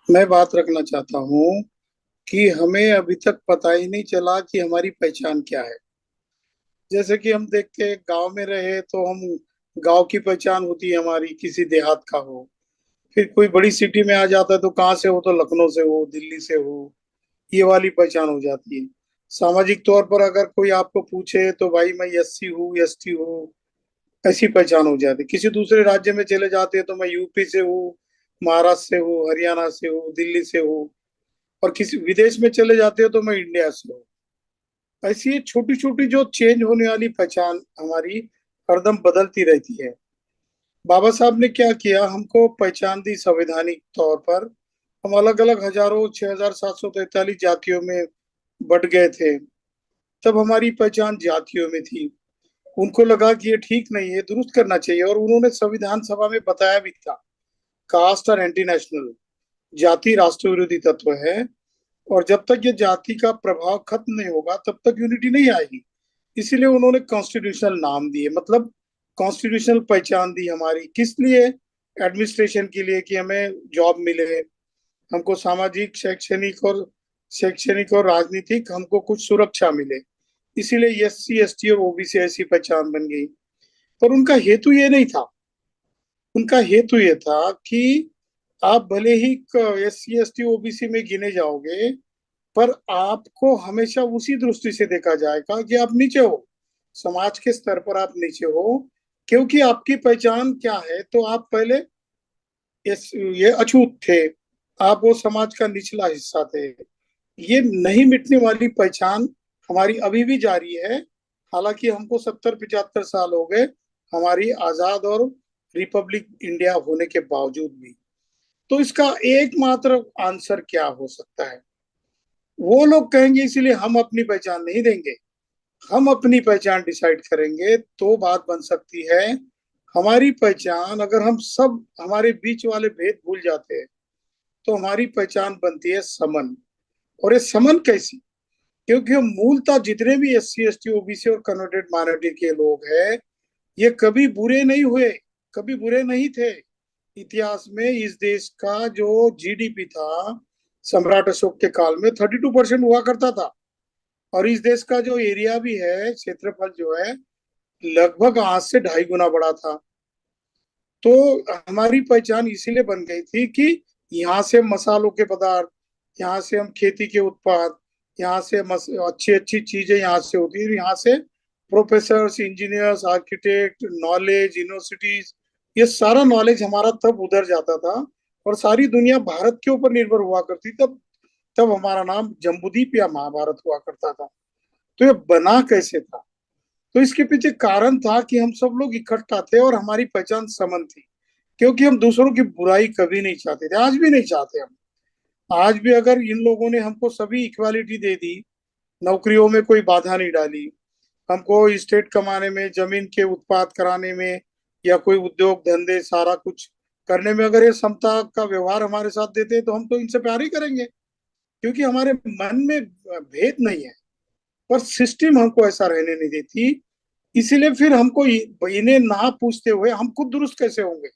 मैं बात रखना चाहता हूँ कि हमें अभी तक पता ही नहीं चला कि हमारी पहचान क्या है। जैसे कि हम देख के गांव में रहे तो हम गांव की पहचान होती है हमारी, किसी देहात का हो। फिर कोई बड़ी सिटी में आ जाता है तो कहाँ से हो, तो लखनऊ से हो, दिल्ली से हो, ये वाली पहचान हो जाती है। सामाजिक तौर पर अगर कोई आपको पूछे तो भाई मैं एससी हूँ, एसटी हूँ, ऐसी पहचान हो जाती है। किसी दूसरे राज्य में चले जाते हैं तो मैं यूपी से हूँ, महाराष्ट्र से हूँ, हरियाणा से हूँ, दिल्ली से हूँ। और किसी विदेश में चले जाते हो तो मैं इंडिया से हूँ। ऐसी ये छोटी छोटी जो चेंज होने वाली पहचान हमारी हरदम बदलती रहती है। बाबा साहब ने क्या किया, हमको पहचान दी संवैधानिक तौर पर। हम अलग अलग हजारों 6,743 जातियों में बट गए थे। तब हमारी पहचान जातियों में थी। उनको लगा कि ये ठीक नहीं है, दुरुस्त करना चाहिए, और उन्होंने संविधान सभा में बताया भी था, कास्ट और एंटी नेशनल, जाति राष्ट्र विरोधी तत्व है। और जब तक ये जाति का प्रभाव खत्म नहीं होगा तब तक यूनिटी नहीं आएगी। इसीलिए उन्होंने कॉन्स्टिट्यूशनल नाम दिए, मतलब कॉन्स्टिट्यूशनल पहचान दी हमारी। किस लिए? एडमिनिस्ट्रेशन के लिए, कि हमें जॉब मिले, हमको सामाजिक शैक्षणिक और राजनीतिक हमको कुछ सुरक्षा मिले। इसीलिए एससी एसटी और ओबीसी ऐसी पहचान बन गई। पर उनका हेतु ये नहीं था। उनका हेतु ये था कि आप भले ही S C S T OBC में गिने जाओगे, पर आपको हमेशा उसी दृष्टि से देखा जाएगा कि आप नीचे हो, समाज के स्तर पर आप नीचे हो। क्योंकि आपकी पहचान क्या है, तो आप पहले ये अछूत थे, आप वो समाज का निचला हिस्सा थे। ये नहीं मिटने वाली पहचान हमारी अभी भी जारी है। हालांकि हमको 70-75 साल हो गए हमारी आजाद और रिपब्लिक इंडिया होने के बावजूद भी। तो इसका एकमात्र आंसर क्या हो सकता है? वो लोग कहेंगे इसीलिए हम अपनी पहचान नहीं देंगे, हम अपनी पहचान डिसाइड करेंगे तो बात बन सकती है। हमारी पहचान, अगर हम सब हमारे बीच वाले भेद भूल जाते हैं तो हमारी पहचान बनती है समन। और ये समन कैसी? क्योंकि हम मूलतः जितने भी S C S T OBC और कन्वर्टेड माइनॉरिटी के लोग हैं, ये कभी बुरे नहीं हुए, कभी बुरे नहीं थे। इतिहास में इस देश का जो जीडीपी था, सम्राट अशोक के काल में 32% हुआ करता था। और इस देश का जो एरिया भी है, क्षेत्रफल जो है, लगभग आज से 2.5 गुना बड़ा था। तो हमारी पहचान इसीलिए बन गई थी कि यहाँ से मसालों के पदार्थ, यहाँ से हम खेती के उत्पाद, यहाँ से अच्छी अच्छी चीजें यहाँ से होती है। यहाँ से professor, engineers, architect, knowledge, universities, ये सारा नॉलेज हमारा तब उधर जाता था। और सारी दुनिया भारत के ऊपर निर्भर हुआ करती। तब तब हमारा नाम जम्बूद्वीप या महाभारत हुआ करता था। तो ये बना कैसे था? तो इसके पीछे कारण था कि हम सब लोग इकट्ठा थे और हमारी पहचान समन थी। क्योंकि हम दूसरों की बुराई कभी नहीं चाहते थे, आज भी नहीं चाहते हम। आज भी अगर इन लोगों ने हमको सभी इक्वालिटी दे दी, नौकरियों में कोई बाधा नहीं डाली, हमको स्टेट कमाने में, जमीन के उत्पाद कराने में, या कोई उद्योग धंधे सारा कुछ करने में, अगर ये समता का व्यवहार हमारे साथ देते हैं तो हम तो इनसे प्यार ही करेंगे। क्योंकि हमारे मन में भेद नहीं है। पर सिस्टम हमको ऐसा रहने नहीं देती। इसीलिए फिर हमको इन्हें ना पूछते हुए हम खुद दुरुस्त कैसे होंगे?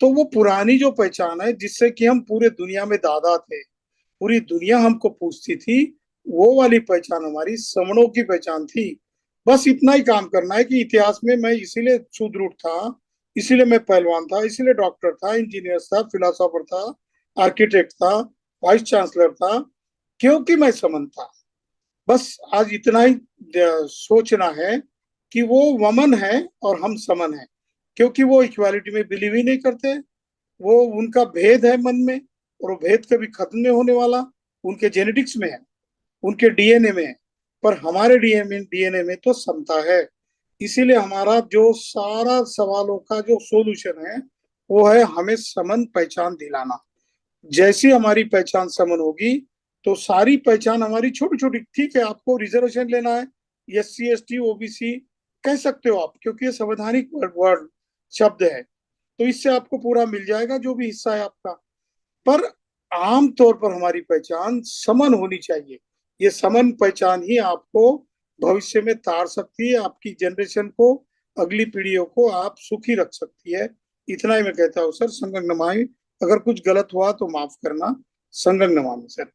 तो वो पुरानी जो पहचान है, जिससे कि हम पूरे दुनिया में दादा थे, पूरी दुनिया हमको पूछती थी, वो वाली पहचान हमारी समणों की पहचान थी। बस इतना ही काम करना है कि इतिहास में मैं इसीलिए सुदृढ़ था, इसीलिए मैं पहलवान था, इसीलिए डॉक्टर था, इंजीनियर था, फिलोसोफर था, आर्किटेक्ट था, वाइस चांसलर था, क्योंकि मैं समन था। बस आज इतना ही सोचना है कि वो वमन है और हम समन है। क्योंकि वो इक्वालिटी में बिलीव ही नहीं करते। वो उनका भेद है मन में, और वो भेद कभी खत्म नहीं होने वाला। उनके जेनेटिक्स में है, उनके डीएनए में है। पर हमारे डीएनए में तो समता है। इसीलिए हमारा जो सारा सवालों का जो सॉल्यूशन है, वो है हमें समन पहचान दिलाना। जैसी हमारी पहचान समन होगी तो सारी पहचान हमारी छोटी छोटी, ठीक है, आपको रिजर्वेशन लेना है, S C S T OBC कह सकते हो आप, क्योंकि ये संवैधानिक वर्ड शब्द है। तो इससे आपको पूरा मिल जाएगा जो भी हिस्सा है आपका। पर आम तौर पर हमारी पहचान समन होनी चाहिए। ये समन पहचान ही आपको भविष्य में तार सकती है, आपकी जनरेशन को, अगली पीढ़ियों को आप सुखी रख सकती है। इतना ही मैं कहता हूँ सर। संगम नमामि अगर कुछ गलत हुआ तो माफ करना। संगं नमामि सर।